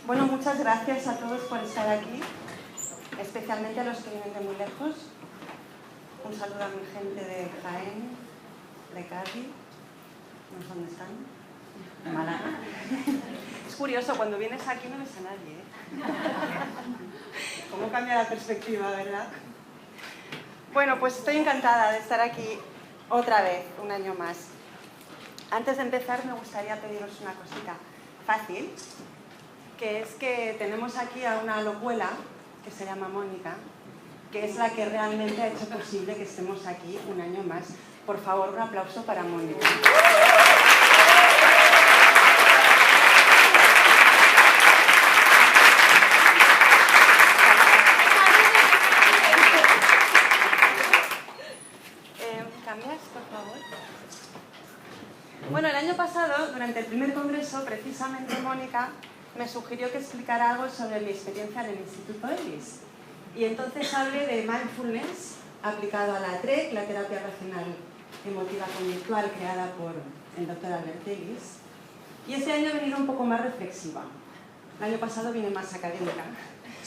Bueno, muchas gracias a todos por estar aquí, especialmente a los que vienen de muy lejos. Un saludo a mi gente de Jaén, de Cádiz, no sé dónde están, de Málaga. Es curioso, cuando vienes aquí no ves a nadie, ¿Cómo cambia la perspectiva, verdad? Bueno, pues estoy encantada de estar aquí otra vez, un año más. Antes de empezar me gustaría pediros una cosita fácil, que es que tenemos aquí a una locuela que se llama Mónica, que es la que realmente ha hecho posible que estemos aquí un año más. Por favor, un aplauso para Mónica. ¿Cambias, por favor? Bueno, el año pasado, durante el primer congreso, precisamente Mónica me sugirió que explicara algo sobre mi experiencia en el Instituto Ellis. Y entonces hablé de mindfulness aplicado a la TREC, la terapia racional emotiva conductual creada por el Dr. Albert Ellis. Y este año he venido un poco más reflexiva. El año pasado vine más académica,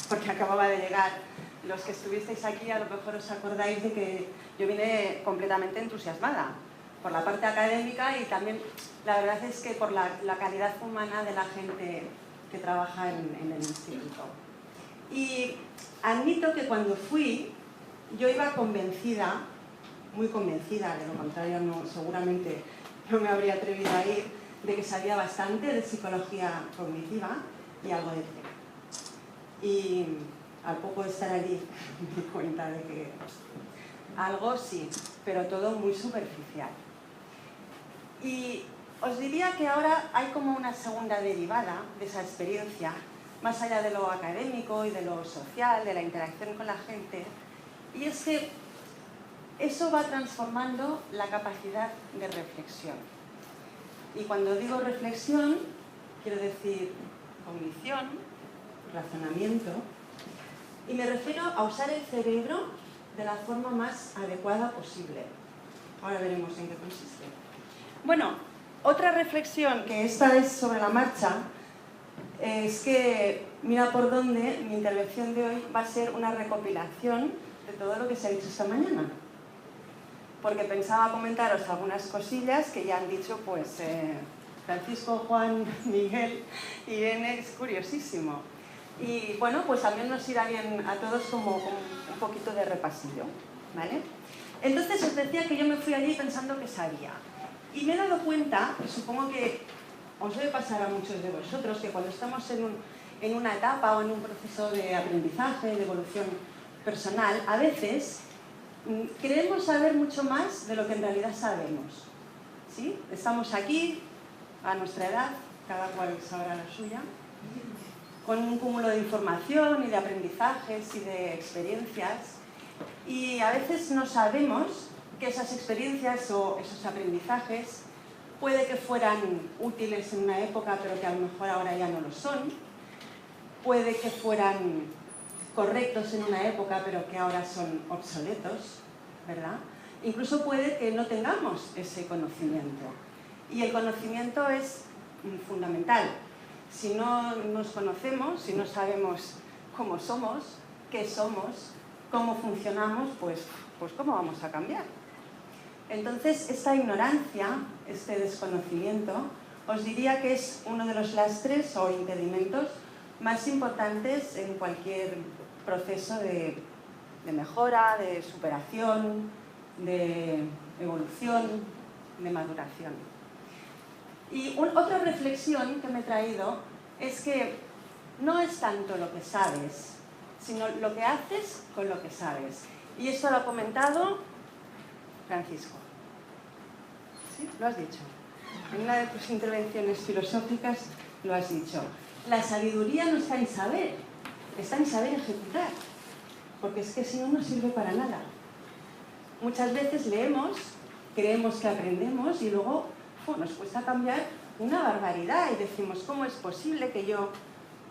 porque acababa de llegar. Los que estuvisteis aquí a lo mejor os acordáis de que yo vine completamente entusiasmada por la parte académica y también la verdad es que por la calidad humana de la gente que trabaja en el instituto. Y admito que cuando fui, yo iba convencida, muy convencida, de lo contrario seguramente no me habría atrevido a ir, de que sabía bastante de psicología cognitiva y algo de TREC. Y al poco de estar allí me di cuenta de que algo sí, pero todo muy superficial. Y os diría que ahora hay como una segunda derivada de esa experiencia, más allá de lo académico y de lo social, de la interacción con la gente, y es que eso va transformando la capacidad de reflexión. Y cuando digo reflexión, quiero decir cognición, razonamiento, y me refiero a usar el cerebro de la forma más adecuada posible. Ahora veremos en qué consiste. Bueno, otra reflexión, que esta es sobre la marcha, es que, mira por dónde, mi intervención de hoy va a ser una recopilación de todo lo que se ha dicho esta mañana. Porque pensaba comentaros algunas cosillas que ya han dicho pues Francisco, Juan, Miguel y Irene, es curiosísimo. Y bueno, pues también nos irá bien a todos como un poquito de repasillo, ¿vale? Entonces os decía que yo me fui allí pensando que sabía. Y me he dado cuenta, y supongo que os debe pasar a muchos de vosotros, que cuando estamos en una etapa o en un proceso de aprendizaje, de evolución personal, a veces creemos saber mucho más de lo que en realidad sabemos. ¿Sí? Estamos aquí, a nuestra edad, cada cual sabrá la suya, con un cúmulo de información y de aprendizajes y de experiencias, y a veces no sabemos que esas experiencias o esos aprendizajes puede que fueran útiles en una época, pero que a lo mejor ahora ya no lo son, puede que fueran correctos en una época, pero que ahora son obsoletos, ¿verdad? Incluso puede que no tengamos ese conocimiento. Y el conocimiento es fundamental. Si no nos conocemos, si no sabemos cómo somos, qué somos, cómo funcionamos, pues ¿cómo vamos a cambiar? Entonces, esta ignorancia, este desconocimiento, os diría que es uno de los lastres o impedimentos más importantes en cualquier proceso de mejora, de superación, de evolución, de maduración. Y otra reflexión que me he traído es que no es tanto lo que sabes, sino lo que haces con lo que sabes. Y esto lo ha comentado Francisco. ¿Sí? Lo has dicho. En una de tus intervenciones filosóficas lo has dicho. La sabiduría no está en saber, está en saber ejecutar. Porque es que si no, no sirve para nada. Muchas veces leemos, creemos que aprendemos y luego nos cuesta cambiar una barbaridad y decimos, ¿cómo es posible que yo,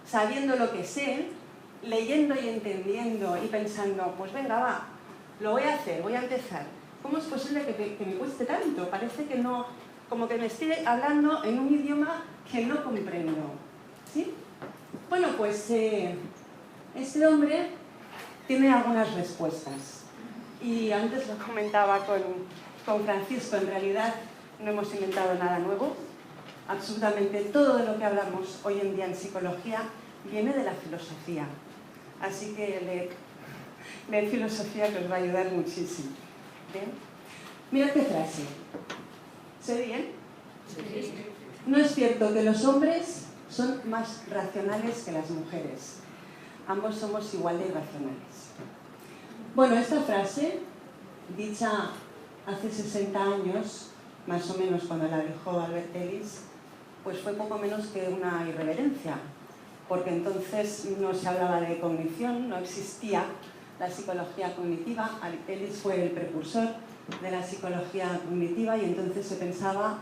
sabiendo lo que sé, leyendo y entendiendo y pensando, pues venga, va, lo voy a hacer, voy a empezar? ¿Cómo es posible que me cueste tanto? Parece que no, como que me estoy hablando en un idioma que no comprendo. ¿Sí? Bueno, Bueno, pues este hombre tiene algunas respuestas. Y antes lo comentaba con Francisco, en realidad no hemos inventado nada nuevo. Absolutamente todo de lo que hablamos hoy en día en psicología viene de la filosofía. Así que leed filosofía, que os va a ayudar muchísimo. ¿Bien? Mirad qué frase. ¿Se oye bien? Sí. No es cierto que los hombres son más racionales que las mujeres. Ambos somos igual de irracionales. Bueno, esta frase, dicha hace 60 años, más o menos cuando la dijo Albert Ellis, pues fue poco menos que una irreverencia, porque entonces no se hablaba de cognición, no existía la psicología cognitiva. Ellis fue el precursor de la psicología cognitiva y entonces se pensaba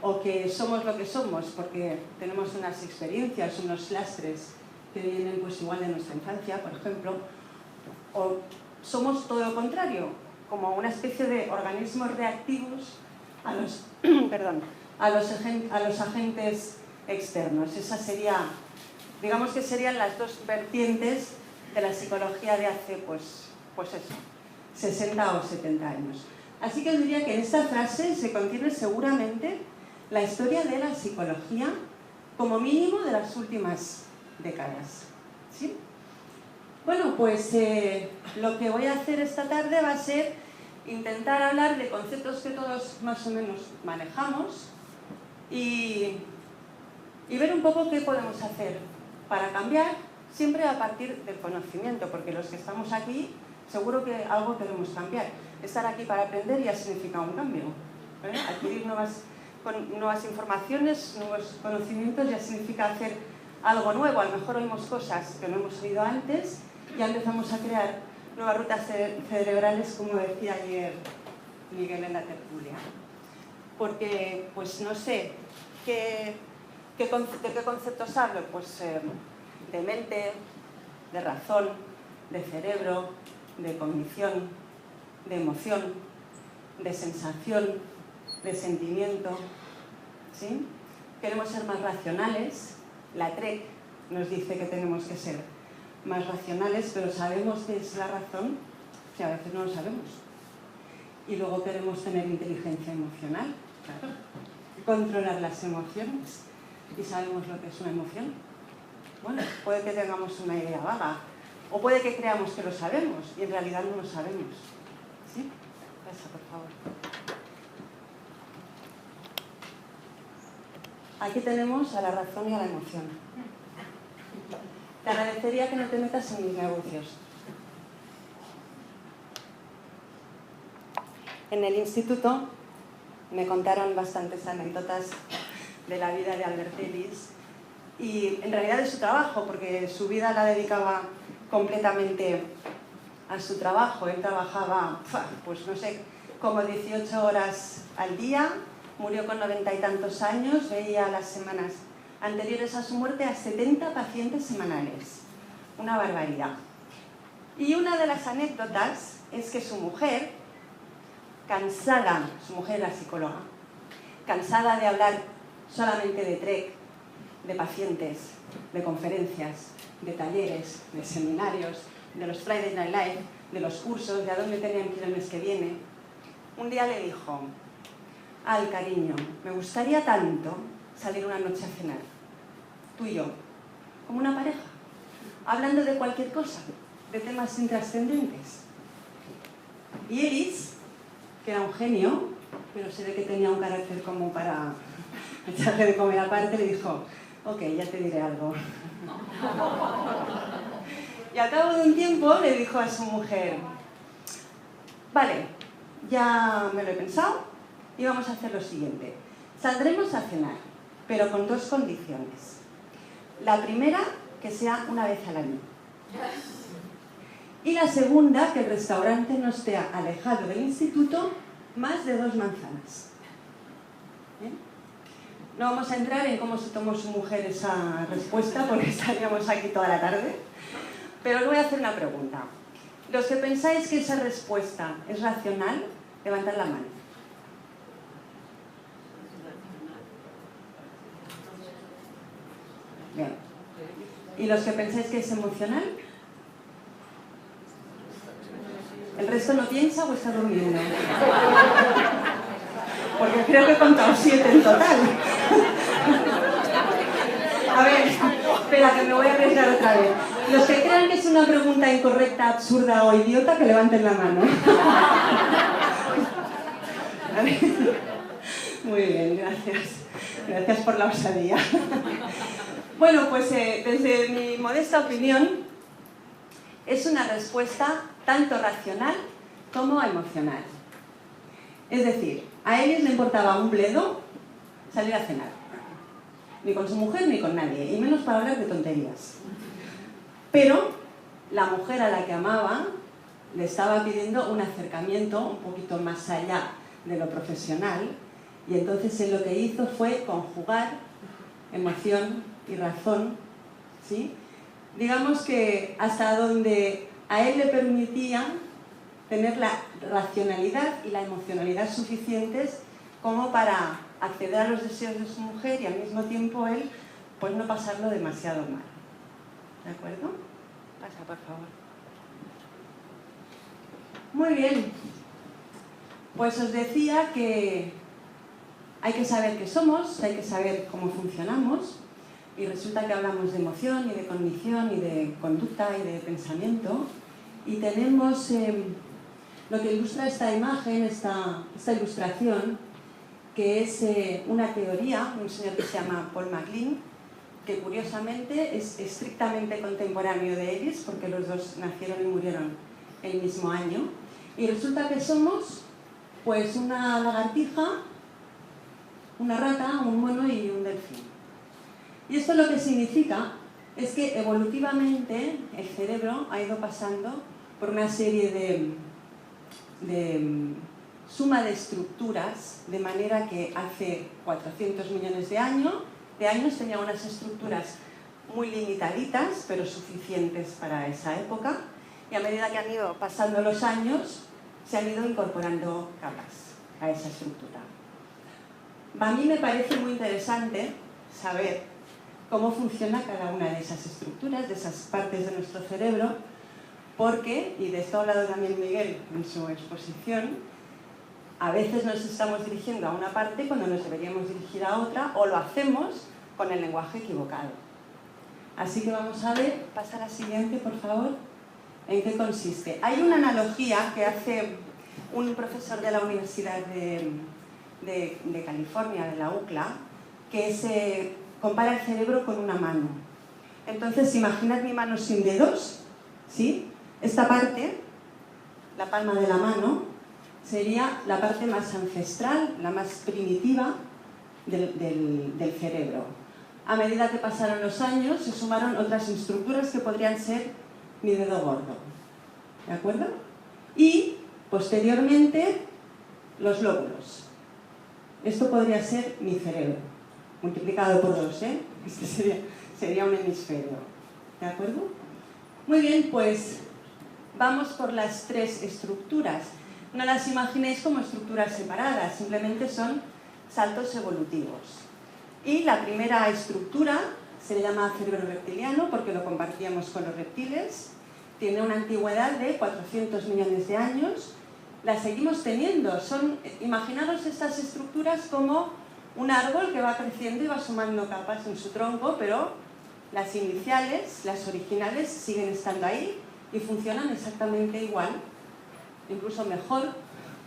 o que somos lo que somos porque tenemos unas experiencias, unos lastres que vienen pues igual de nuestra infancia, por ejemplo, o somos todo lo contrario, como una especie de organismos reactivos a los, perdón, a los agentes externos. Esa sería, digamos que serían las dos vertientes de la psicología de hace, pues eso, 60 o 70 años. Así que os diría que en esta frase se contiene seguramente la historia de la psicología, como mínimo de las últimas décadas. ¿Sí? Bueno, pues lo que voy a hacer esta tarde va a ser intentar hablar de conceptos que todos más o menos manejamos y ver un poco qué podemos hacer para cambiar, siempre a partir del conocimiento, porque los que estamos aquí seguro que algo queremos cambiar. Estar aquí para aprender ya significa un cambio, ¿vale? Adquirir nuevas informaciones, nuevos conocimientos ya significa hacer algo nuevo. A lo mejor oímos cosas que no hemos oído antes y ya empezamos a crear nuevas rutas cerebrales, como decía ayer Miguel en la tertulia. Porque, pues no sé, ¿de qué conceptos hablo? Pues de mente, de razón, de cerebro, de cognición, de emoción, de sensación, de sentimiento. ¿Sí? Queremos ser más racionales. La TREC nos dice que tenemos que ser más racionales, pero ¿sabemos qué es la razón? Sí, a veces no lo sabemos. Y luego queremos tener inteligencia emocional, claro, controlar las emociones. ¿Y sabemos lo que es una emoción? Bueno, puede que tengamos una idea vaga, o puede que creamos que lo sabemos, y en realidad no lo sabemos. ¿Sí? Pasa, por favor. Aquí tenemos a la razón y a la emoción. Te agradecería que no te metas en mis negocios. En el instituto me contaron bastantes anécdotas de la vida de Albert Ellis y en realidad de su trabajo, porque su vida la dedicaba completamente a su trabajo. Él trabajaba, pues no sé, como 18 horas al día, murió con 90 y tantos años, veía las semanas anteriores a su muerte a 70 pacientes semanales. Una barbaridad. Y una de las anécdotas es que su mujer, cansada, su mujer era psicóloga, cansada de hablar solamente de TREC, de pacientes, de conferencias, de talleres, de seminarios, de los Friday Night Live, de los cursos, de a dónde tenían que ir el mes que viene, un día le dijo: Al, cariño, me gustaría tanto salir una noche a cenar, tú y yo, como una pareja, hablando de cualquier cosa, de temas intrascendentes. Y Ellis, que era un genio, pero se ve que tenía un carácter como para echarle de comer aparte, le dijo: ok, ya te diré algo. Y al cabo de un tiempo le dijo a su mujer: vale, ya me lo he pensado y vamos a hacer lo siguiente. Saldremos a cenar, pero con dos condiciones. La primera, que sea una vez al año. Y la segunda, que el restaurante no esté alejado del instituto más de 2 manzanas. ¿Bien? No vamos a entrar en cómo se tomó su mujer esa respuesta, porque estaríamos aquí toda la tarde. Pero os voy a hacer una pregunta. Los que pensáis que esa respuesta es racional, levantad la mano. Bien. ¿Y los que pensáis que es emocional? ¿El resto no piensa o está durmiendo? Porque creo que he contado 7 en total. A ver, espera, que me voy a arriesgar otra vez. Los que crean que es una pregunta incorrecta, absurda o idiota, que levanten la mano. A ver. Muy bien, gracias. Gracias por la osadía. Bueno, pues desde mi modesta opinión, es una respuesta tanto racional como emocional. Es decir, a Ellis le importaba un bledo salir a cenar. Ni con su mujer ni con nadie, y menos para hablar de tonterías. Pero la mujer a la que amaba le estaba pidiendo un acercamiento un poquito más allá de lo profesional, y entonces él lo que hizo fue conjugar emoción y razón, ¿sí? Digamos que hasta donde a él le permitía tener la racionalidad y la emocionalidad suficientes como para acceder a los deseos de su mujer y al mismo tiempo él pues no pasarlo demasiado mal. ¿De acuerdo? Pasa, por favor. Muy bien. Pues os decía que hay que saber qué somos, hay que saber cómo funcionamos, y resulta que hablamos de emoción y de cognición y de conducta y de pensamiento, y tenemos lo que ilustra esta imagen, esta ilustración, que es una teoría de un señor que se llama Paul MacLean, que curiosamente es estrictamente contemporáneo de Ellis, porque los dos nacieron y murieron el mismo año, y resulta que somos pues una lagartija, una rata, un mono y un delfín. Y esto lo que significa es que evolutivamente el cerebro ha ido pasando por una serie de suma de estructuras, de manera que hace 400 millones de años tenía unas estructuras muy limitaditas, pero suficientes para esa época, y a medida que han ido pasando los años, se han ido incorporando capas a esa estructura. A mí me parece muy interesante saber cómo funciona cada una de esas estructuras, de esas partes de nuestro cerebro, porque, y de esto ha hablado también Miguel en su exposición, a veces nos estamos dirigiendo a una parte cuando nos deberíamos dirigir a otra, o lo hacemos con el lenguaje equivocado. Así que vamos a ver, pasa a la siguiente, por favor, en qué consiste. Hay una analogía que hace un profesor de la Universidad de California, de la UCLA, que se compara el cerebro con una mano. Entonces, imaginad mi mano sin dedos, ¿sí? Esta parte, la palma de la mano, sería la parte más ancestral, la más primitiva del cerebro. A medida que pasaron los años, se sumaron otras estructuras que podrían ser mi dedo gordo. ¿De acuerdo? Y, posteriormente, los lóbulos. Esto podría ser mi cerebro, multiplicado por 2, ¿eh? Este sería un hemisferio. ¿De acuerdo? Muy bien, pues vamos por las 3 estructuras. No las imaginéis como estructuras separadas, simplemente son saltos evolutivos. Y la primera estructura se le llama cerebro reptiliano porque lo compartíamos con los reptiles. Tiene una antigüedad de 400 millones de años. La seguimos teniendo. Imaginaros estas estructuras como un árbol que va creciendo y va sumando capas en su tronco, pero las iniciales, las originales, siguen estando ahí y funcionan exactamente igual, incluso mejor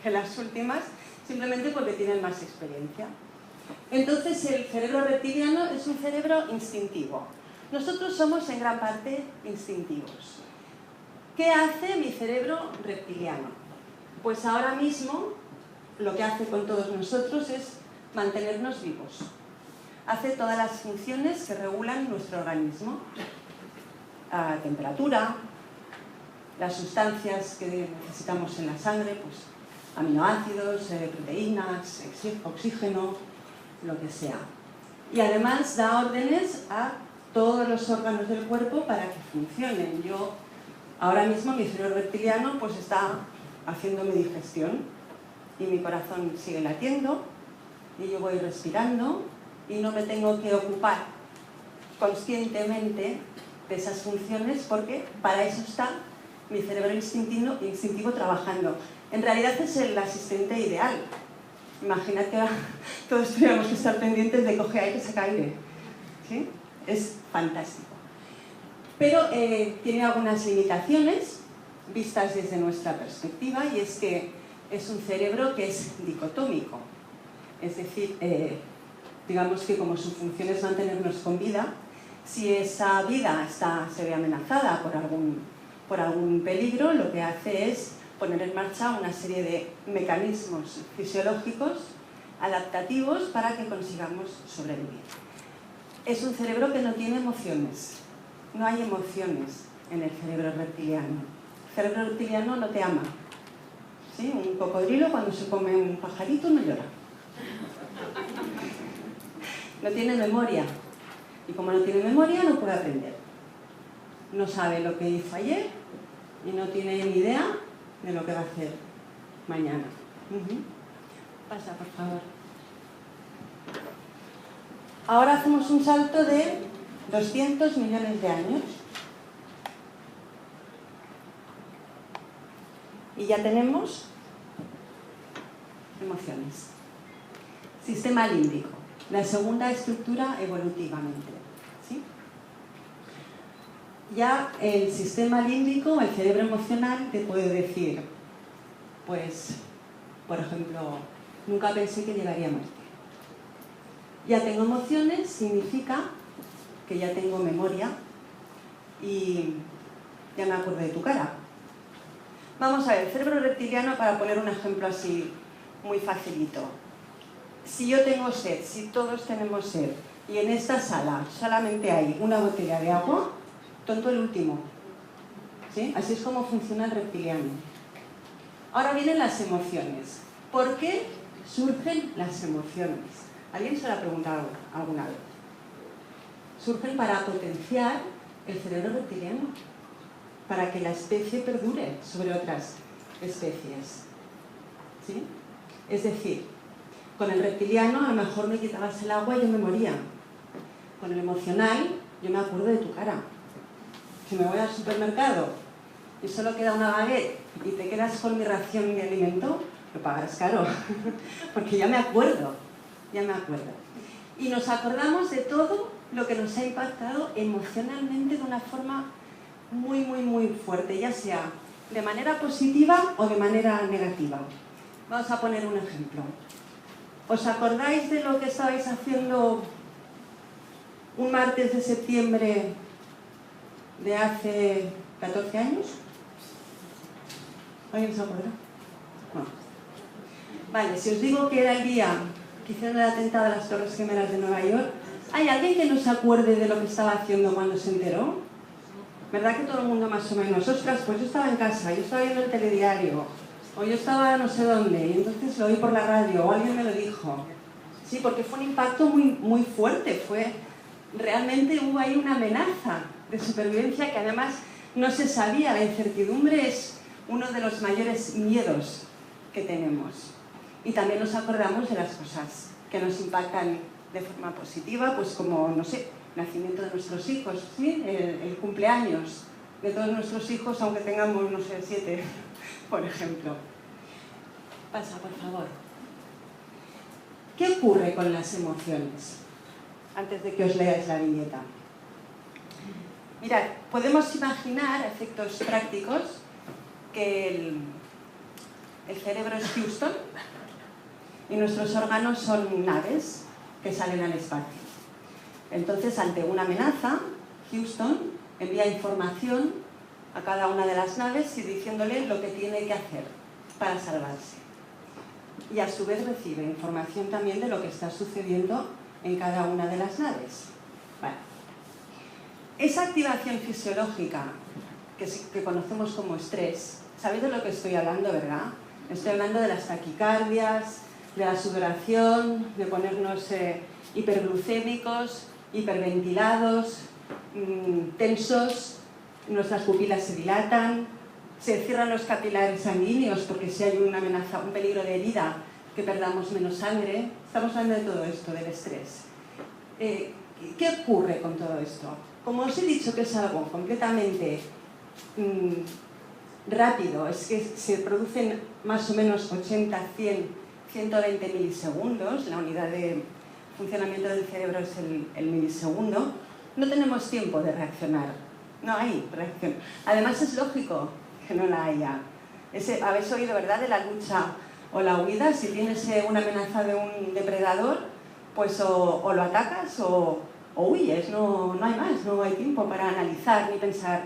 que las últimas, simplemente porque tienen más experiencia. Entonces, el cerebro reptiliano es un cerebro instintivo. Nosotros somos en gran parte instintivos. ¿Qué hace mi cerebro reptiliano? Pues ahora mismo lo que hace con todos nosotros es mantenernos vivos. Hace todas las funciones que regulan nuestro organismo. La temperatura, las sustancias que necesitamos en la sangre, pues aminoácidos, proteínas, oxígeno, lo que sea. Y además da órdenes a todos los órganos del cuerpo para que funcionen. Ahora mismo mi cerebro reptiliano pues está haciendo mi digestión y mi corazón sigue latiendo y yo voy respirando y no me tengo que ocupar conscientemente de esas funciones porque para eso está mi cerebro instintivo trabajando. En realidad es el asistente ideal. Imaginad que todos tuviéramos que estar pendientes de coger aire, saca aire. ¿Sí? Es fantástico. Pero tiene algunas limitaciones vistas desde nuestra perspectiva, y es que es un cerebro que es dicotómico. Es decir, digamos que como su función es mantenernos con vida, si esa vida se ve amenazada por algún peligro, lo que hace es poner en marcha una serie de mecanismos fisiológicos adaptativos para que consigamos sobrevivir. Es un cerebro que no tiene emociones. No hay emociones en el cerebro reptiliano. El cerebro reptiliano no te ama. ¿Sí? Un cocodrilo cuando se come un pajarito no llora. No tiene memoria. Y como no tiene memoria, no puede aprender. No sabe lo que hizo ayer y no tiene ni idea de lo que va a hacer mañana. Pasa, por favor. Ahora hacemos un salto de 200 millones de años. Y ya tenemos emociones. Sistema límbico, la segunda estructura evolutivamente. ¿Sí? Ya el sistema límbico, el cerebro emocional, te puede decir, pues, por ejemplo, nunca pensé que llegaría a muerte. Ya tengo emociones, significa que ya tengo memoria y ya me acuerdo de tu cara. Vamos a ver, el cerebro reptiliano, para poner un ejemplo así muy facilito. Si yo tengo sed, si todos tenemos sed, y en esta sala solamente hay una botella de agua, tonto el último. ¿Sí? Así es como funciona el reptiliano. Ahora vienen las emociones. ¿Por qué surgen las emociones? ¿Alguien se lo ha preguntado alguna vez? Surgen para potenciar el cerebro reptiliano, para que la especie perdure sobre otras especies. ¿Sí? Es decir, con el reptiliano a lo mejor me quitabas el agua y yo me moría. Con el emocional yo me acuerdo de tu cara. Si me voy al supermercado y solo queda una baguette y te quedas con mi ración de alimento, lo pagarás caro, porque ya me acuerdo. Y nos acordamos de todo lo que nos ha impactado emocionalmente de una forma muy, muy, muy fuerte, ya sea de manera positiva o de manera negativa. Vamos a poner un ejemplo. ¿Os acordáis de lo que estabais haciendo un martes de septiembre de hace 14 años? ¿Alguien se acuerda? No. Vale, si os digo que era el día que hicieron el atentado a las Torres Gemelas de Nueva York, ¿hay alguien que no se acuerde de lo que estaba haciendo cuando se enteró? ¿Verdad que todo el mundo más o menos? Ostras, pues yo estaba en casa, yo estaba viendo el telediario, o yo estaba no sé dónde, y entonces lo oí por la radio, o alguien me lo dijo. Sí, porque fue un impacto muy, muy fuerte, realmente hubo ahí una amenaza de supervivencia que además no se sabía. La incertidumbre es uno de los mayores miedos que tenemos. Y también nos acordamos de las cosas que nos impactan de forma positiva, pues como, no sé, nacimiento de nuestros hijos, ¿sí? El cumpleaños de todos nuestros hijos, aunque tengamos, no sé, 7, por ejemplo. Pasa, por favor. ¿Qué ocurre con las emociones? Antes de que os leáis la viñeta. Mirad, podemos imaginar, a efectos prácticos, que el cerebro es Houston y nuestros órganos son naves que salen al espacio. Entonces, ante una amenaza, Houston envía información a cada una de las naves y diciéndole lo que tiene que hacer para salvarse. Y a su vez recibe información también de lo que está sucediendo en cada una de las naves. Vale. Esa activación fisiológica que conocemos como estrés, ¿sabéis de lo que estoy hablando, verdad? Estoy hablando de las taquicardias, de la sudoración, de ponernos hiperglucémicos, hiperventilados, tensos, nuestras pupilas se dilatan, se cierran los capilares sanguíneos porque si hay una amenaza, un peligro de herida, que perdamos menos sangre. Estamos hablando de todo esto, del estrés. ¿Qué ocurre con todo esto? como os he dicho que es algo completamente rápido, es que se producen más o menos 80, 100, 120 milisegundos, la unidad de funcionamiento del cerebro es el milisegundo, no tenemos tiempo de reaccionar, no hay reacción. Además es lógico que no la haya. Habéis oído, ¿verdad?, de la lucha o la huida. Si tienes una amenaza de un depredador, pues o lo atacas o huyes, no hay más, no hay tiempo para analizar ni pensar,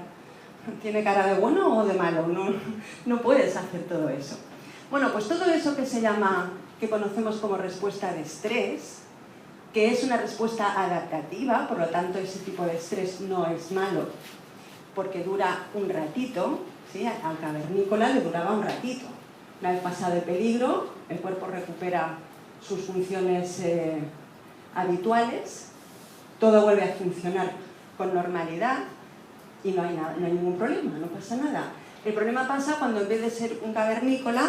¿tiene cara de bueno o de malo? No puedes hacer todo eso. Bueno, pues todo eso que conocemos como respuesta de estrés, que es una respuesta adaptativa, por lo tanto ese tipo de estrés no es malo, porque dura un ratito, ¿sí? Al cavernícola le duraba un ratito. Una vez pasado el peligro, el cuerpo recupera sus funciones habituales, todo vuelve a funcionar con normalidad y no hay ningún problema, no pasa nada. El problema pasa cuando en vez de ser un cavernícola,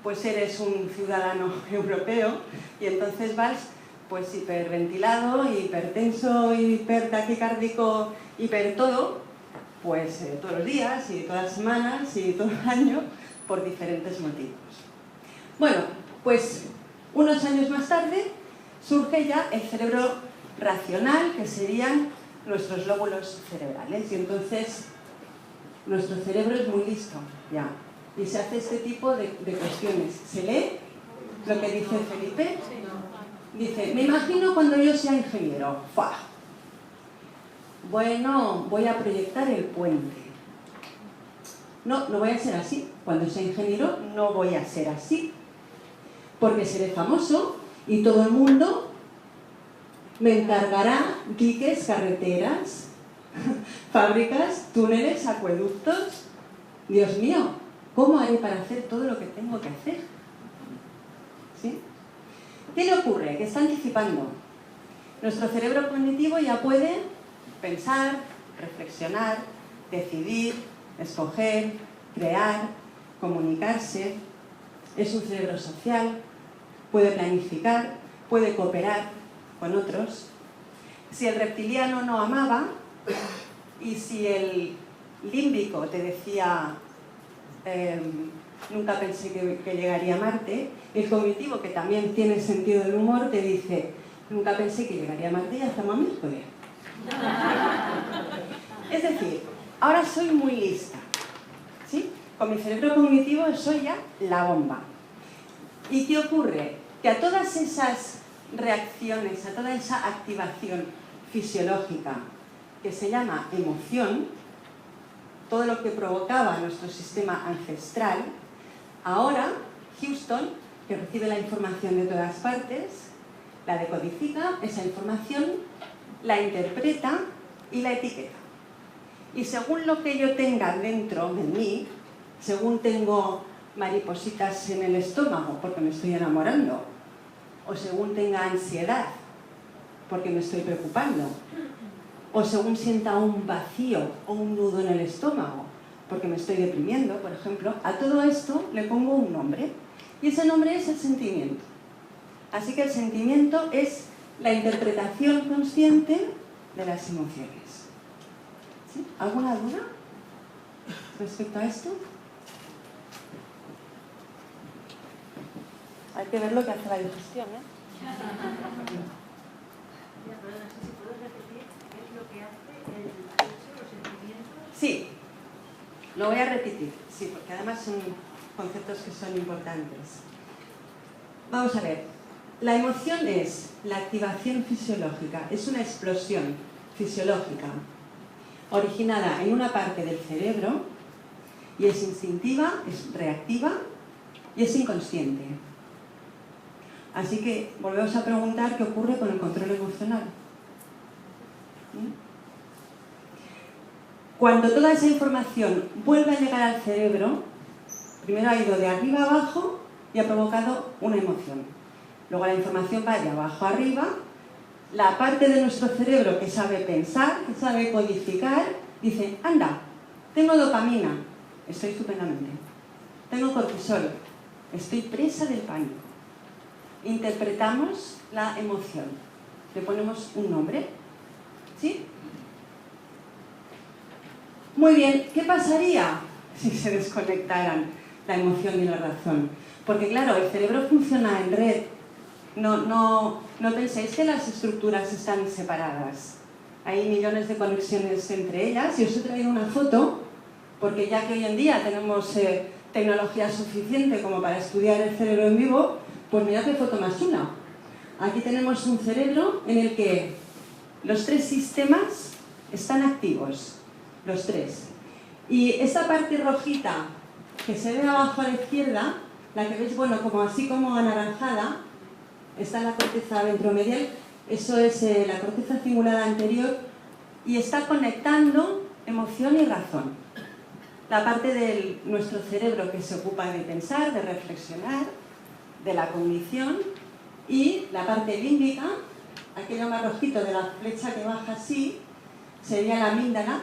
pues eres un ciudadano europeo y entonces vas pues hiperventilado, hipertenso, hipertaquicárdico, hiper todo, pues todos los días y todas las semanas y todo el año por diferentes motivos. Bueno, pues unos años más tarde surge ya el cerebro racional, que serían nuestros lóbulos cerebrales, y entonces nuestro cerebro es muy listo ya y se hace este tipo de cuestiones. ¿Se lee lo que dice Felipe? Dice, me imagino cuando yo sea ingeniero. ¡Fua! Bueno, voy a proyectar el puente. No voy a ser así. Cuando sea ingeniero no voy a ser así, porque seré famoso y todo el mundo me encargará diques, carreteras, fábricas, túneles, acueductos. Dios mío, ¿cómo haré para hacer todo lo que tengo que hacer? ¿Sí? ¿Qué le ocurre? Que está anticipando. Nuestro cerebro cognitivo ya puede pensar, reflexionar, decidir, escoger, crear, comunicarse. Es un cerebro social, puede planificar, puede cooperar con otros. Si el reptiliano no amaba y si el límbico te decía nunca pensé que llegaría a Marte, el cognitivo, que también tiene sentido del humor, te dice nunca pensé que llegaría a Marte y ya estamos a miércoles. Es decir, ahora soy muy lista, ¿sí? Con mi cerebro cognitivo soy ya la bomba. ¿Y qué ocurre? Que a todas esas reacciones, a toda esa activación fisiológica que se llama emoción, todo lo que provocaba nuestro sistema ancestral, ahora Houston, que recibe la información de todas partes, la decodifica, esa información, la interpreta y la etiqueta. Y según lo que yo tenga dentro de mí, según tengo maripositas en el estómago porque me estoy enamorando, o según tenga ansiedad porque me estoy preocupando, o según sienta un vacío o un nudo en el estómago porque me estoy deprimiendo, por ejemplo, a todo esto le pongo un nombre, y ese nombre es el sentimiento. Así que el sentimiento es la interpretación consciente de las emociones. ¿Sí? ¿Alguna duda respecto a esto? Hay que ver lo que hace la digestión, ¿eh? Sí, lo voy a repetir, sí, porque además son conceptos que son importantes. Vamos a ver, la emoción es la activación fisiológica, es una explosión fisiológica originada en una parte del cerebro y es instintiva, es reactiva y es inconsciente. Así que volvemos a preguntar qué ocurre con el control emocional. Cuando toda esa información vuelve a llegar al cerebro, primero ha ido de arriba a abajo y ha provocado una emoción. Luego la información va de abajo a arriba, la parte de nuestro cerebro que sabe pensar, que sabe codificar, dice, anda, tengo dopamina, estoy estupendamente. Tengo cortisol, estoy presa del pánico. Interpretamos la emoción, le ponemos un nombre, ¿sí? Muy bien, ¿qué pasaría si se desconectaran la emoción y la razón? Porque claro, el cerebro funciona en red. No penséis que las estructuras están separadas. Hay millones de conexiones entre ellas y os he traído una foto porque ya que hoy en día tenemos tecnología suficiente como para estudiar el cerebro en vivo, pues mirad qué foto más chula. Aquí tenemos un cerebro en el que los tres sistemas están activos, los tres. Y esta parte rojita que se ve abajo a la izquierda, la que veis, bueno, como así como anaranjada, está la corteza ventromedial, eso es la corteza cingulada anterior, y está conectando emoción y razón. La parte de nuestro cerebro que se ocupa de pensar, de reflexionar, de la cognición, y la parte límbica, aquello más rojito de la flecha que baja así, sería la amígdala,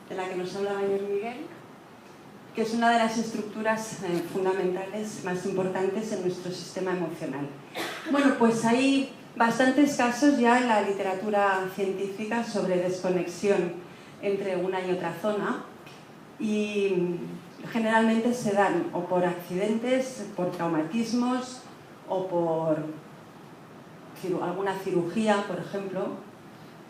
de la que nos hablaba ayer Miguel, que es una de las estructuras fundamentales más importantes en nuestro sistema emocional. Bueno, pues hay bastantes casos ya en la literatura científica sobre desconexión entre una y otra zona, y generalmente se dan o por accidentes, por traumatismos o por alguna cirugía, por ejemplo,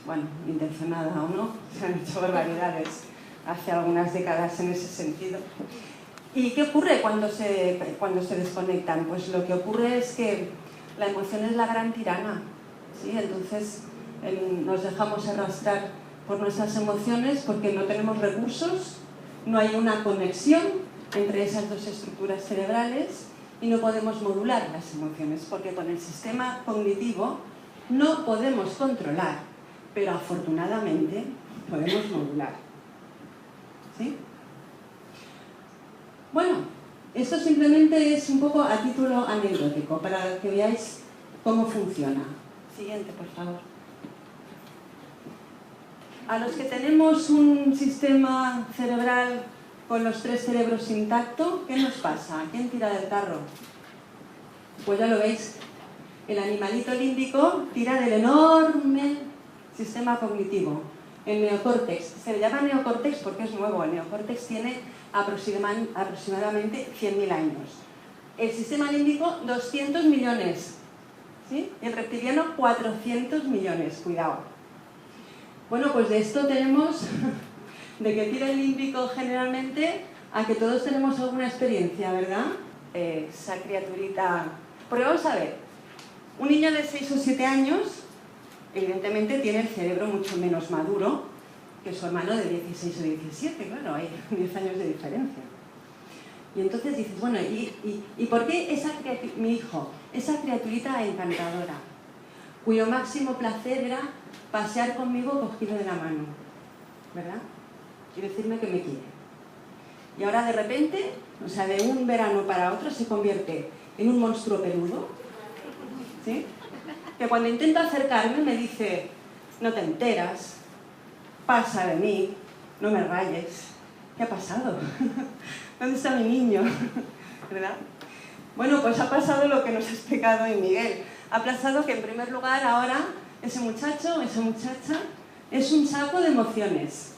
bueno, intencionada o no, se han hecho barbaridades hace algunas décadas en ese sentido. ¿Y qué ocurre cuando se desconectan? Pues lo que ocurre es que la emoción es la gran tirana, ¿sí? Entonces nos dejamos arrastrar por nuestras emociones porque no tenemos recursos, no hay una conexión entre esas dos estructuras cerebrales y no podemos modular las emociones porque con el sistema cognitivo no podemos controlar, pero afortunadamente podemos modular. ¿Sí? Bueno, esto simplemente es un poco a título anecdótico para que veáis cómo funciona. Siguiente, por favor. A los que tenemos un sistema cerebral con los tres cerebros intactos, ¿qué nos pasa? ¿Quién tira del carro? Pues ya lo veis, el animalito límbico tira del enorme sistema cognitivo, el neocórtex. Se le llama neocórtex porque es nuevo, el neocórtex tiene aproximadamente 100.000 años. El sistema límbico, 200 millones, ¿sí? Y el reptiliano, 400 millones, cuidado. Bueno, pues de esto tenemos, de que tira el límbico generalmente, a que todos tenemos alguna experiencia, ¿verdad? Esa criaturita... Porque vamos a ver, un niño de 6 o 7 años, evidentemente tiene el cerebro mucho menos maduro que su hermano de 16 o 17, claro, hay 10 años de diferencia. Y entonces dices, bueno, ¿y por qué mi hijo, esa criaturita encantadora, cuyo máximo placer era pasear conmigo cogido de la mano, ¿verdad? Y decirme que me quiere. Y ahora de repente, o sea, de un verano para otro se convierte en un monstruo peludo, ¿sí? Que cuando intento acercarme me dice, no te enteras, pasa de mí, no me rayes. ¿Qué ha pasado? ¿Dónde está mi niño? ¿Verdad? Bueno, pues ha pasado lo que nos ha explicado hoy Miguel. Ha pasado que en primer lugar ahora ese muchacho, esa muchacha, es un saco de emociones,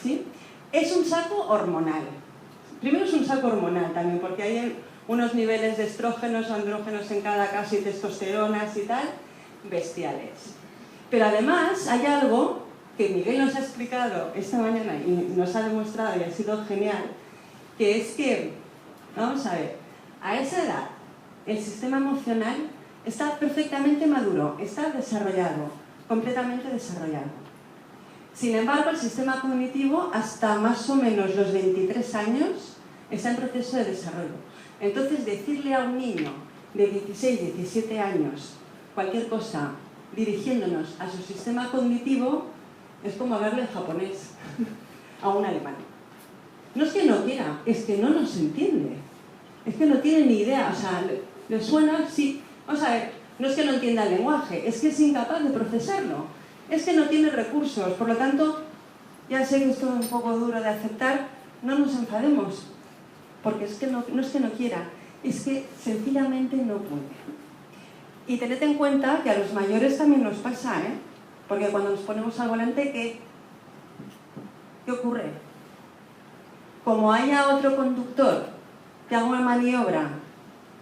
¿sí? Es un saco hormonal. Primero es un saco hormonal también, porque hay unos niveles de estrógenos, andrógenos en cada caso y testosteronas y tal, bestiales. Pero además hay algo que Miguel nos ha explicado esta mañana y nos ha demostrado y ha sido genial, que es que, vamos a ver, a esa edad el sistema emocional está perfectamente maduro, está desarrollado, completamente desarrollado. Sin embargo, el sistema cognitivo hasta más o menos los 23 años está en proceso de desarrollo. Entonces, decirle a un niño de 16, 17 años cualquier cosa dirigiéndonos a su sistema cognitivo es como hablarle en japonés a un alemán. No es que no quiera, es que no nos entiende. Es que no tiene ni idea, o sea, le suena, sí. Vamos a ver, no es que no entienda el lenguaje, es que es incapaz de procesarlo. Es que no tiene recursos, por lo tanto, ya sé que esto es un poco duro de aceptar, no nos enfademos, porque es que no es que no quiera, es que sencillamente no puede. Y tened en cuenta que a los mayores también nos pasa, ¿eh? Porque cuando nos ponemos al volante, ¿qué? ¿qué ocurre? Como haya otro conductor que haga una maniobra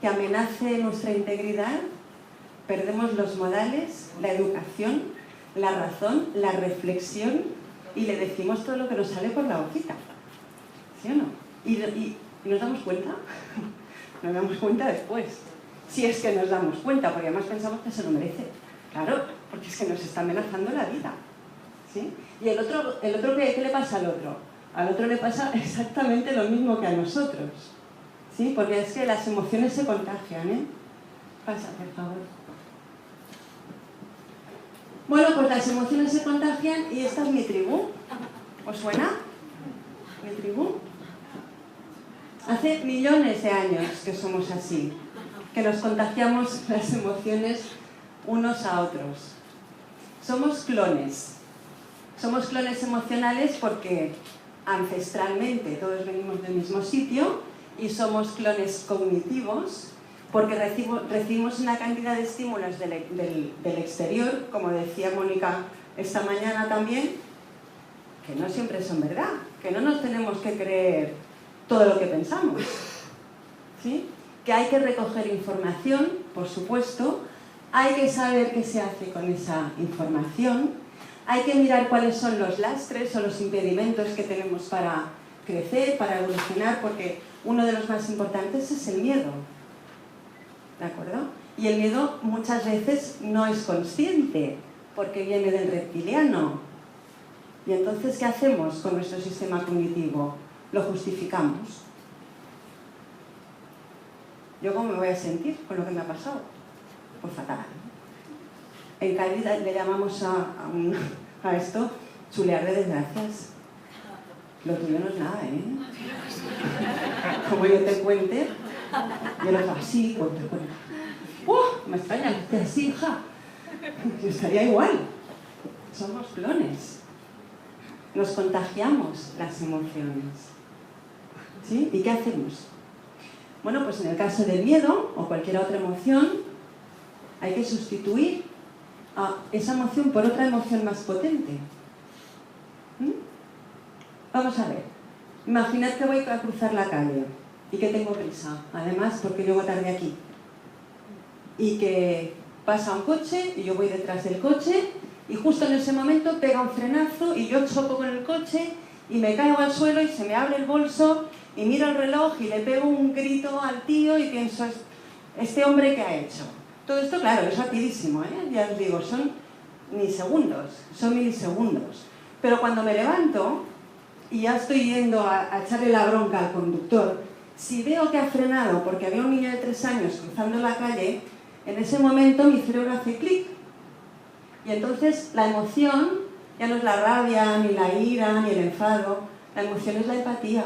que amenace nuestra integridad, perdemos los modales, la educación, la razón, la reflexión y le decimos todo lo que nos sale por la boquita. ¿Sí o no? ¿Y nos damos cuenta? Nos damos cuenta después. Si es que nos damos cuenta, porque además pensamos que se lo merece. Claro, porque es que nos está amenazando la vida. ¿Sí? Y el otro ¿qué le pasa al otro? Al otro le pasa exactamente lo mismo que a nosotros. ¿Sí? Porque es que las emociones se contagian, ¿eh? Pasa, por favor. Bueno, pues las emociones se contagian y esta es mi tribu. ¿Os suena? ¿Mi tribu? Hace millones de años que somos así, que nos contagiamos las emociones unos a otros. Somos clones. Somos clones emocionales porque ancestralmente todos venimos del mismo sitio, y somos clones cognitivos porque recibimos una cantidad de estímulos del exterior, como decía Mónica esta mañana también, que no siempre son verdad, que no nos tenemos que creer todo lo que pensamos, ¿sí? Que hay que recoger información, por supuesto, hay que saber qué se hace con esa información, hay que mirar cuáles son los lastres o los impedimentos que tenemos para crecer, para evolucionar, porque uno de los más importantes es el miedo. ¿De acuerdo? Y el miedo muchas veces no es consciente, porque viene del reptiliano. Y entonces, ¿qué hacemos con nuestro sistema cognitivo? Lo justificamos. ¿Yo cómo me voy a sentir con lo que me ha pasado? Pues fatal. En Cádiz le llamamos a esto chulear de desgracias. Lo tuyo no es nada, ¿eh? Como yo te cuente, yo lo hago así, cuenta. Me extraña que esté así, hija. Yo estaría igual. Somos clones. Nos contagiamos las emociones. ¿Sí? ¿Y qué hacemos? Bueno, pues en el caso del miedo o cualquier otra emoción, hay que sustituir a esa emoción por otra emoción más potente. Vamos a ver. Imaginad que voy a cruzar la calle y que tengo prisa, además porque llego tarde aquí. Y que pasa un coche y yo voy detrás del coche y justo en ese momento pega un frenazo y yo choco con el coche y me caigo al suelo y se me abre el bolso y miro el reloj y le pego un grito al tío y pienso, ¿este hombre qué ha hecho? Todo esto, claro, es rapidísimo, ¿eh? Ya os digo, son ni segundos, son milisegundos. Pero cuando me levanto y ya estoy yendo a echarle la bronca al conductor, si veo que ha frenado porque había un niño de 3 años cruzando la calle, en ese momento mi cerebro hace clic. Y entonces la emoción ya no es la rabia, ni la ira, ni el enfado, la emoción es la empatía.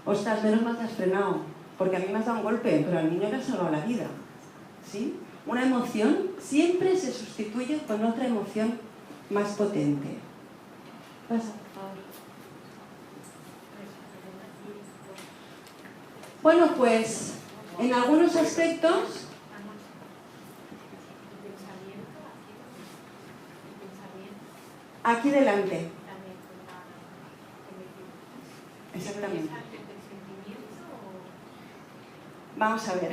Ostras, menos mal que has frenado, porque a mí me has dado un golpe, pero al niño le has salvado la vida. ¿Sí? Una emoción siempre se sustituye con otra emoción más potente. Pasa, por favor. Bueno, pues en algunos aspectos... Aquí delante. Exactamente. Vamos a ver.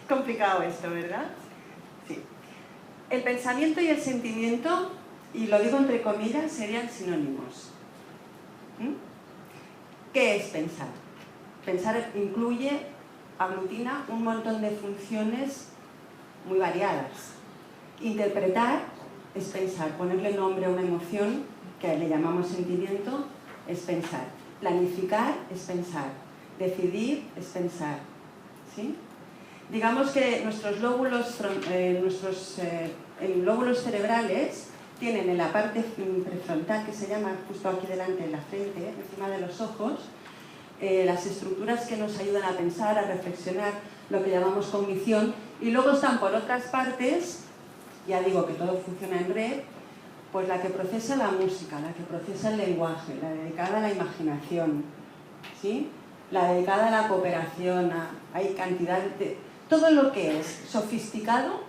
Complicado esto, ¿verdad? Sí. El pensamiento y el sentimiento, y lo digo entre comillas, serían sinónimos. ¿Qué es pensar? Pensar incluye, aglutina un montón de funciones muy variadas. Interpretar es pensar, ponerle nombre a una emoción, que le llamamos sentimiento, es pensar. Planificar es pensar. Decidir es pensar. ¿Sí? Digamos que nuestros lóbulos cerebrales tienen en la parte prefrontal, que se llama justo aquí delante, en la frente, encima de los ojos, las estructuras que nos ayudan a pensar, a reflexionar, lo que llamamos cognición, y luego están por otras partes, ya digo que todo funciona en red, pues la que procesa la música, la que procesa el lenguaje, la dedicada a la imaginación, ¿sí? La dedicada a la cooperación, hay cantidad de... Todo lo que es sofisticado,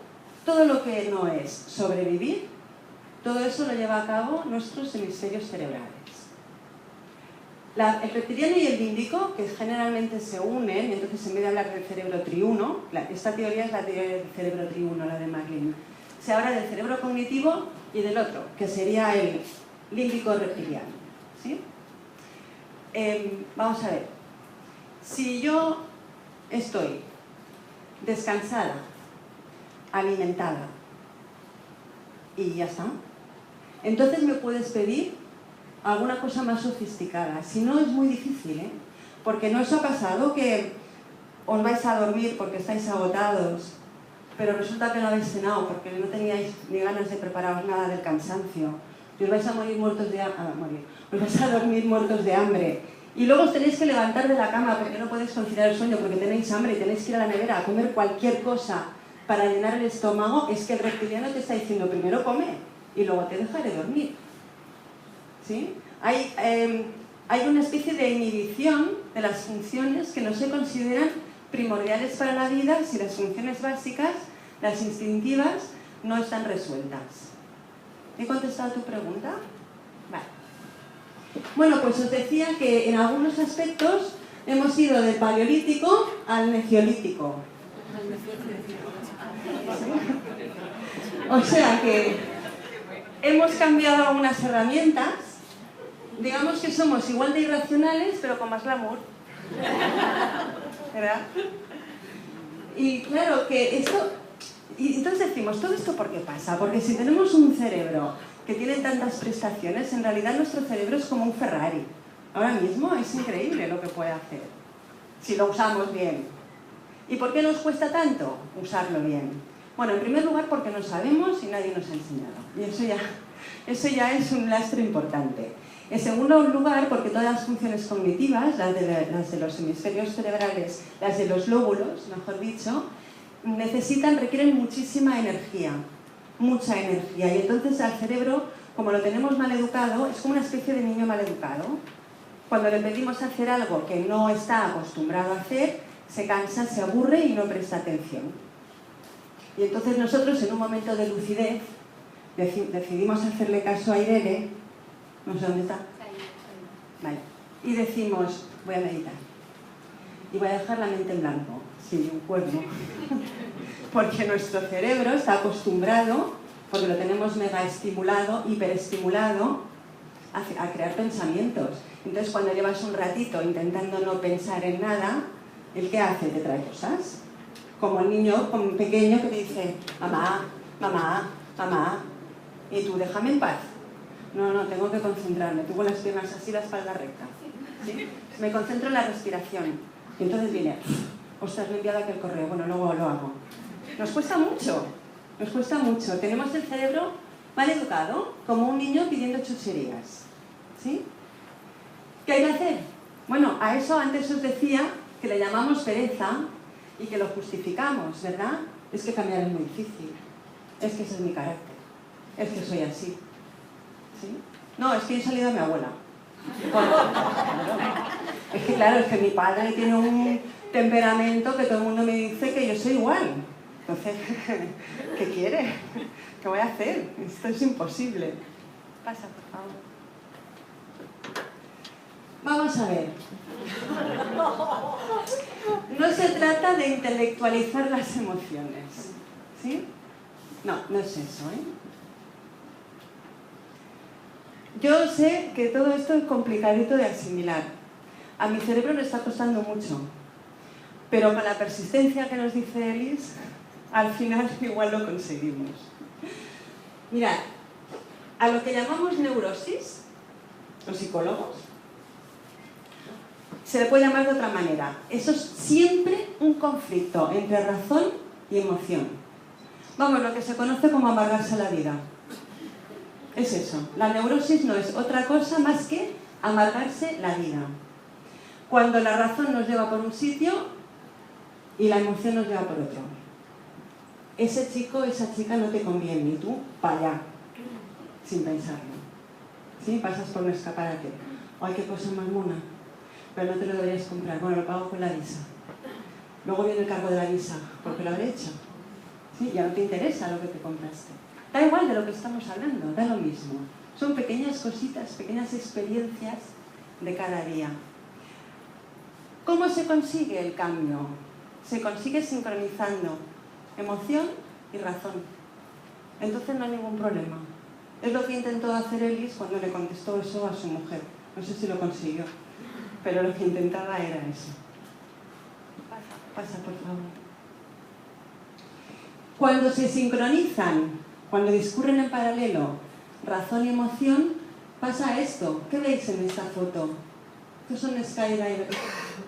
todo lo que no es sobrevivir, todo eso lo lleva a cabo nuestros hemisferios cerebrales. El reptiliano y el límbico, que generalmente se unen, entonces en vez de hablar del cerebro triuno, esta teoría es la teoría del cerebro triuno, la de MacLean, se habla del cerebro cognitivo y del otro, que sería el límbico reptiliano. ¿Sí? Vamos a ver. Si yo estoy descansada, alimentada y ya está, entonces me puedes pedir alguna cosa más sofisticada. Si no, es muy difícil, ¿eh? Porque no os ha pasado que os vais a dormir porque estáis agotados, pero resulta que no habéis cenado porque no teníais ni ganas de prepararos nada del cansancio y os vais a morir muertos de hambre, os vais a dormir muertos de hambre y luego os tenéis que levantar de la cama porque no podéis conciliar el sueño porque tenéis hambre y tenéis que ir a la nevera a comer cualquier cosa para llenar el estómago. Es que el reptiliano te está diciendo primero come y luego te dejaré dormir. ¿Sí? Hay una especie de inhibición de las funciones que no se consideran primordiales para la vida si las funciones básicas, las instintivas, no están resueltas. ¿He contestado tu pregunta? Vale. Bueno, pues os decía que en algunos aspectos hemos ido del paleolítico al neolítico. O sea que hemos cambiado algunas herramientas. Digamos que somos igual de irracionales, pero con más glamour. ¿Verdad? Y claro que esto... Y entonces decimos, ¿todo esto por qué pasa? Porque si tenemos un cerebro que tiene tantas prestaciones, en realidad nuestro cerebro es como un Ferrari. Ahora mismo es increíble lo que puede hacer, si lo usamos bien. ¿Y por qué nos cuesta tanto usarlo bien? Bueno, en primer lugar porque no sabemos y nadie nos ha enseñado. Y eso ya es un lastre importante. En segundo lugar, porque todas las funciones cognitivas, las de los hemisferios cerebrales, las de los lóbulos, mejor dicho, requieren muchísima energía, mucha energía. Y entonces al cerebro, como lo tenemos mal educado, es como una especie de niño mal educado. Cuando le pedimos hacer algo que no está acostumbrado a hacer, se cansa, se aburre y no presta atención. Y entonces nosotros, en un momento de lucidez, decidimos hacerle caso a Irene. No sé dónde está. Vale. Y decimos, voy a meditar. Y voy a dejar la mente en blanco, sin un cuerno. Porque nuestro cerebro está acostumbrado, porque lo tenemos mega estimulado, hiperestimulado, a crear pensamientos. Entonces, cuando llevas un ratito intentando no pensar en nada, ¿el qué hace? Te trae cosas. Como el niño pequeño que te dice, mamá, mamá, mamá, y tú, déjame en paz. No, tengo que concentrarme. Tú con las piernas así, la espalda recta. ¿Sí? Me concentro en la respiración. Y entonces viene, ostras, me he enviado aquel correo. Bueno, luego lo hago. Nos cuesta mucho. Nos cuesta mucho. Tenemos el cerebro mal educado, como un niño pidiendo chucherías. ¿Sí? ¿Qué hay que hacer? Bueno, a eso antes os decía que le llamamos pereza y que lo justificamos, ¿verdad? Es que cambiar es muy difícil. Es que ese es mi carácter. Es que soy así. ¿Sí? No, es que he salido a mi abuela. Es que claro, es que mi padre tiene un temperamento que todo el mundo me dice que yo soy igual. Entonces, ¿qué quiere? ¿Qué voy a hacer? Esto es imposible. Pasa, por favor. Vamos a ver. No se trata de intelectualizar las emociones. ¿Sí? No es eso, ¿eh? Yo sé que todo esto es complicadito de asimilar. A mi cerebro le está costando mucho. Pero con la persistencia que nos dice Elis, al final igual lo conseguimos. Mirad, a lo que llamamos neurosis, los psicólogos, se le puede llamar de otra manera. Eso es siempre un conflicto entre razón y emoción. Vamos, lo que se conoce como amargarse la vida. Es eso. La neurosis no es otra cosa más que amargarse la vida. Cuando la razón nos lleva por un sitio y la emoción nos lleva por otro. Ese chico, esa chica no te conviene y tú, para allá, sin pensarlo. ¿Sí? Pasas por un escaparate. ¡Ay, qué cosa más mona! Pero no te lo deberías comprar. Bueno, lo pago con la visa. Luego viene el cargo de la visa, porque lo habré hecho. ¿Sí? Ya no te interesa lo que te compraste. Da igual de lo que estamos hablando, da lo mismo. Son pequeñas cositas, pequeñas experiencias de cada día. ¿Cómo se consigue el cambio? Se consigue sincronizando emoción y razón. Entonces no hay ningún problema. Es lo que intentó hacer Ellis cuando le contestó eso a su mujer. No sé si lo consiguió, pero lo que intentaba era eso. Pasa, por favor. Cuando se sincronizan, cuando discurren en paralelo razón y emoción, pasa esto. ¿Qué veis en esta foto? Estos son skydiver.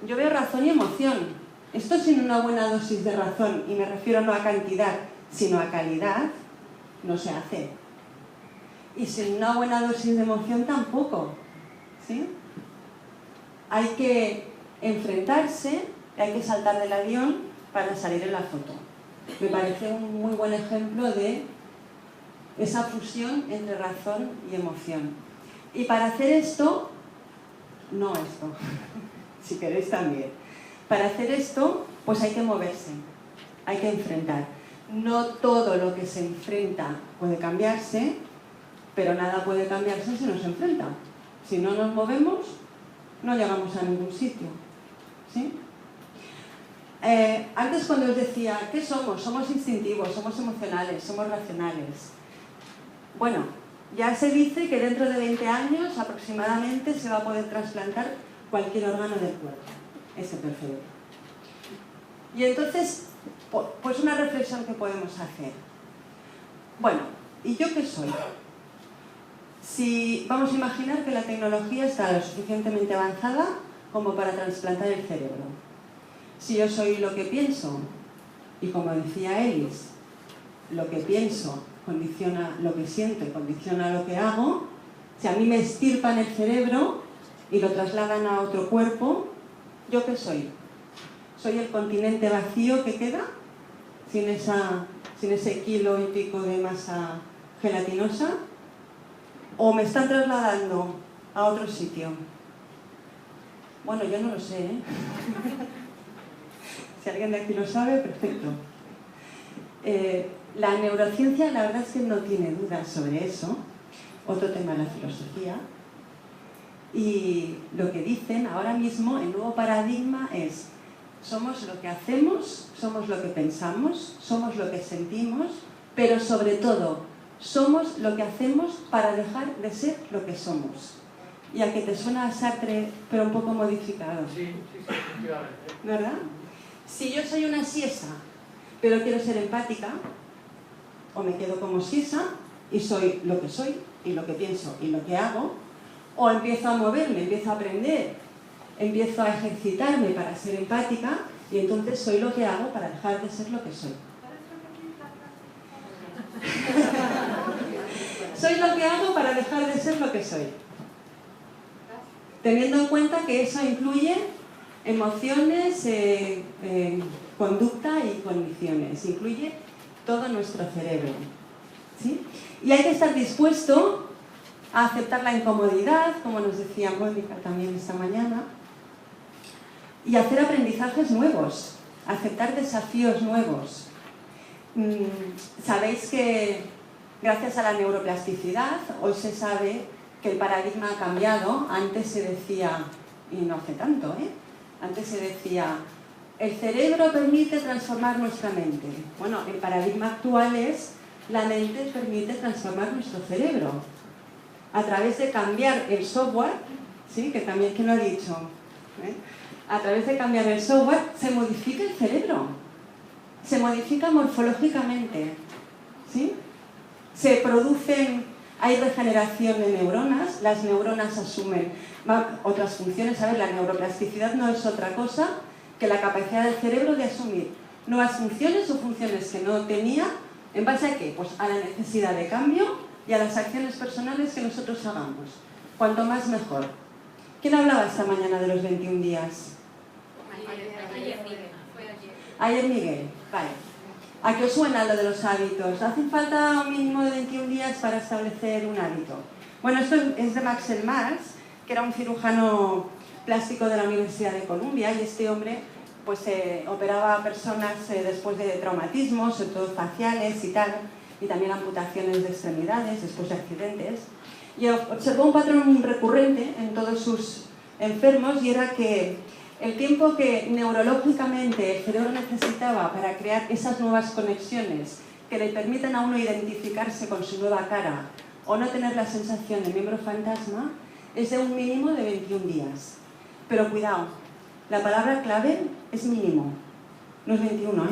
Yo veo razón y emoción. Esto sin una buena dosis de razón, y me refiero no a cantidad, sino a calidad, no se hace. Y sin una buena dosis de emoción tampoco. ¿Sí? Hay que enfrentarse, hay que saltar del avión para salir en la foto. Me parece un muy buen ejemplo de esa fusión entre razón y emoción. Y para hacer esto, no esto, si queréis también. Para hacer esto, pues hay que moverse, hay que enfrentar. No todo lo que se enfrenta puede cambiarse, pero nada puede cambiarse si no se enfrenta. Si no nos movemos, no llegamos a ningún sitio. ¿Sí? Antes cuando os decía, ¿qué somos? Somos instintivos, somos emocionales, somos racionales. Bueno, ya se dice que dentro de 20 años aproximadamente se va a poder trasplantar cualquier órgano del cuerpo, excepto el cerebro. Y entonces, pues una reflexión que podemos hacer. Bueno, ¿y yo qué soy? Si vamos a imaginar que la tecnología está lo suficientemente avanzada como para trasplantar el cerebro. Si yo soy lo que pienso, y como decía Ellis, lo que pienso condiciona lo que siento y condiciona lo que hago, si a mí me extirpan el cerebro y lo trasladan a otro cuerpo, ¿yo qué soy? ¿Soy el continente vacío que queda? Sin ese kilo y pico de masa gelatinosa. ¿O me están trasladando a otro sitio? Bueno, yo no lo sé, ¿eh? Si alguien de aquí lo sabe, perfecto. La neurociencia, la verdad es que no tiene dudas sobre eso. Otro tema de la filosofía. Y lo que dicen ahora mismo, el nuevo paradigma es: somos lo que hacemos, somos lo que pensamos, somos lo que sentimos, pero sobre todo, somos lo que hacemos para dejar de ser lo que somos. Y a que te suena a Sartre, pero un poco modificado. Sí, efectivamente. ¿Verdad? Si yo soy una siesa, pero quiero ser empática, o me quedo como siesa y soy lo que soy, y lo que pienso, y lo que hago, o empiezo a moverme, empiezo a aprender, empiezo a ejercitarme para ser empática, y entonces soy lo que hago para dejar de ser lo que soy. Soy lo que hago para dejar de ser lo que soy. Teniendo en cuenta que eso incluye emociones, conducta y condiciones. Incluye todo nuestro cerebro. ¿Sí? Y hay que estar dispuesto a aceptar la incomodidad, como nos decía Mónica también esta mañana, y hacer aprendizajes nuevos, aceptar desafíos nuevos. Sabéis que gracias a la neuroplasticidad hoy se sabe que el paradigma ha cambiado. Antes se decía, y no hace tanto, antes se decía, el cerebro permite transformar nuestra mente. Bueno, el paradigma actual es, la mente permite transformar nuestro cerebro a través de cambiar el software, ¿sí? Que también, ¿quién lo ha dicho? A través de cambiar el software se modifica el cerebro, se modifica morfológicamente, ¿sí? Se producen, hay regeneración de neuronas, las neuronas asumen otras funciones. A ver, la neuroplasticidad no es otra cosa que la capacidad del cerebro de asumir nuevas funciones o funciones que no tenía, ¿en base a qué? Pues a la necesidad de cambio y a las acciones personales que nosotros hagamos. Cuanto más, mejor. ¿Quién hablaba esta mañana de los 21 días? Ayer Miguel. Ayer Miguel, vale. ¿A qué os suena lo de los hábitos? ¿Hacen falta un mínimo de 21 días para establecer un hábito? Bueno, esto es de Maxwell Maltz, que era un cirujano plástico de la Universidad de Columbia, y este hombre pues operaba a personas después de traumatismos, sobre todo faciales y tal, y también amputaciones de extremidades después de accidentes, y observó un patrón recurrente en todos sus enfermos, y era que el tiempo que neurológicamente el cerebro necesitaba para crear esas nuevas conexiones que le permiten a uno identificarse con su nueva cara o no tener la sensación de miembro fantasma es de un mínimo de 21 días. Pero cuidado, la palabra clave es mínimo, no es 21, ¿eh?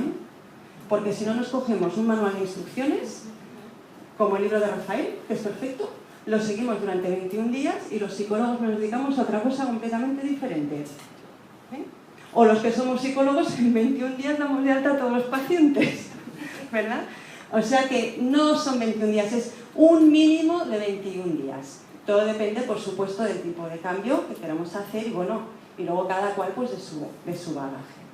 Porque si no nos cogemos un manual de instrucciones, como el libro de Rafael, que es perfecto, lo seguimos durante 21 días y los psicólogos nos dedicamos a otra cosa completamente diferente. ¿Eh? O los que somos psicólogos, en 21 días damos de alta a todos los pacientes, ¿verdad? O sea que no son 21 días, es un mínimo de 21 días. Todo depende, por supuesto, del tipo de cambio que queramos hacer y, bueno, y luego cada cual pues de su bagaje.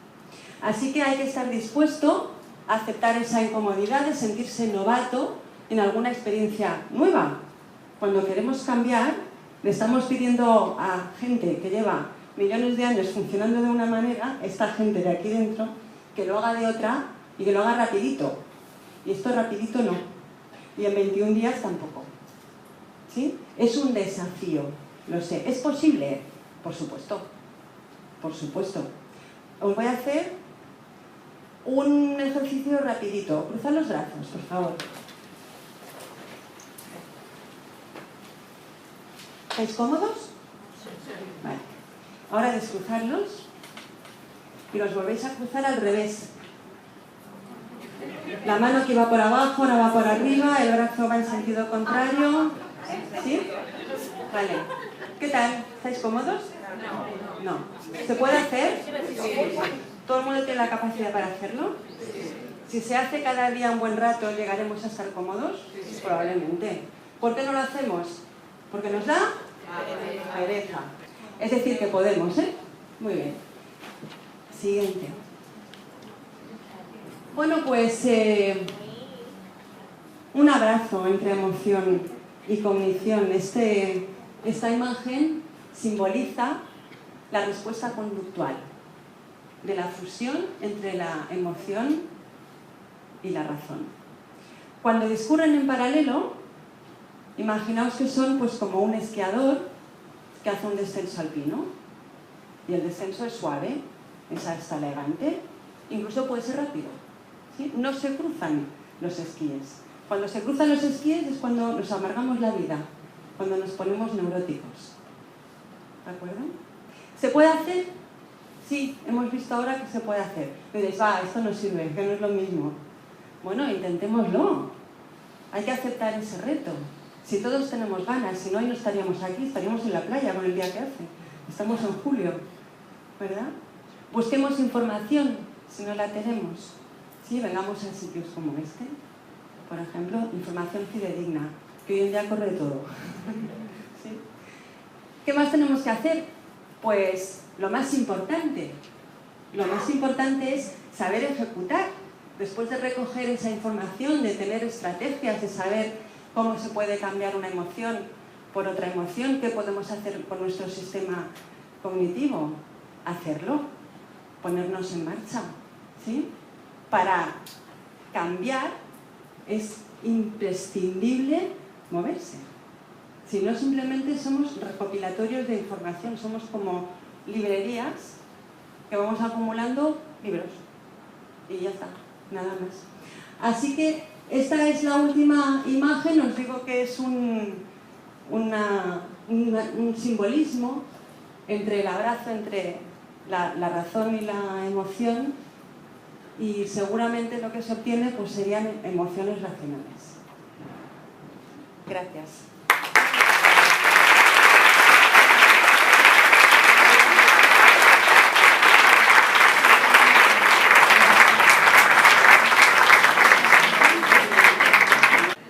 Así que hay que estar dispuesto a aceptar esa incomodidad de sentirse novato en alguna experiencia nueva. Cuando queremos cambiar, le estamos pidiendo a gente que lleva millones de años funcionando de una manera, esta gente de aquí dentro, que lo haga de otra y que lo haga rapidito. Y esto rapidito no. Y en 21 días tampoco. ¿Sí? Es un desafío, lo sé. ¿Es posible? Por supuesto. Por supuesto. Os voy a hacer un ejercicio rapidito. Cruzad los brazos, por favor. ¿Estáis cómodos? Vale. Ahora descruzadlos y los volvéis a cruzar al revés. La mano que va por abajo, ahora va por arriba, el brazo va en sentido contrario. ¿Sí? Vale. ¿Qué tal? ¿Estáis cómodos? No. ¿Se puede hacer? ¿Todo el mundo tiene la capacidad para hacerlo? Si se hace cada día un buen rato, ¿llegaremos a estar cómodos? Probablemente. ¿Por qué no lo hacemos? ¿Porque nos da pereza? Es decir, que podemos, ¿eh? Muy bien. Siguiente. Bueno, pues un abrazo entre emoción y cognición. Esta imagen simboliza la respuesta conductual de la fusión entre la emoción y la razón. Cuando discurren en paralelo, imaginaos que son pues como un esquiador que hace un descenso alpino. Y el descenso es suave, es hasta elegante, incluso puede ser rápido. ¿Sí? No se cruzan los esquíes. Cuando se cruzan los esquíes es cuando nos amargamos la vida, cuando nos ponemos neuróticos. ¿De acuerdo? ¿Se puede hacer? Sí, hemos visto ahora que se puede hacer. Me diréis, esto no sirve, que no es lo mismo. Bueno, intentémoslo. Hay que aceptar ese reto. Si todos tenemos ganas, si no, hoy no estaríamos aquí, estaríamos en la playa con el día que hace. Estamos en julio, ¿verdad? Busquemos información, si no la tenemos. Sí, vengamos a sitios como este. Por ejemplo, información fidedigna, que hoy en día corre todo. ¿Sí? ¿Qué más tenemos que hacer? Pues lo más importante. Lo más importante es saber ejecutar. Después de recoger esa información, de tener estrategias, de saber cómo se puede cambiar una emoción por otra emoción, qué podemos hacer con nuestro sistema cognitivo, hacerlo, ponernos en marcha, ¿sí? Para cambiar es imprescindible moverse. Si no, simplemente somos recopilatorios de información, somos como librerías que vamos acumulando libros y ya está, nada más. Así que esta es la última imagen, os digo que es un simbolismo entre el abrazo, entre la razón y la emoción, y seguramente lo que se obtiene pues serían emociones racionales. Gracias.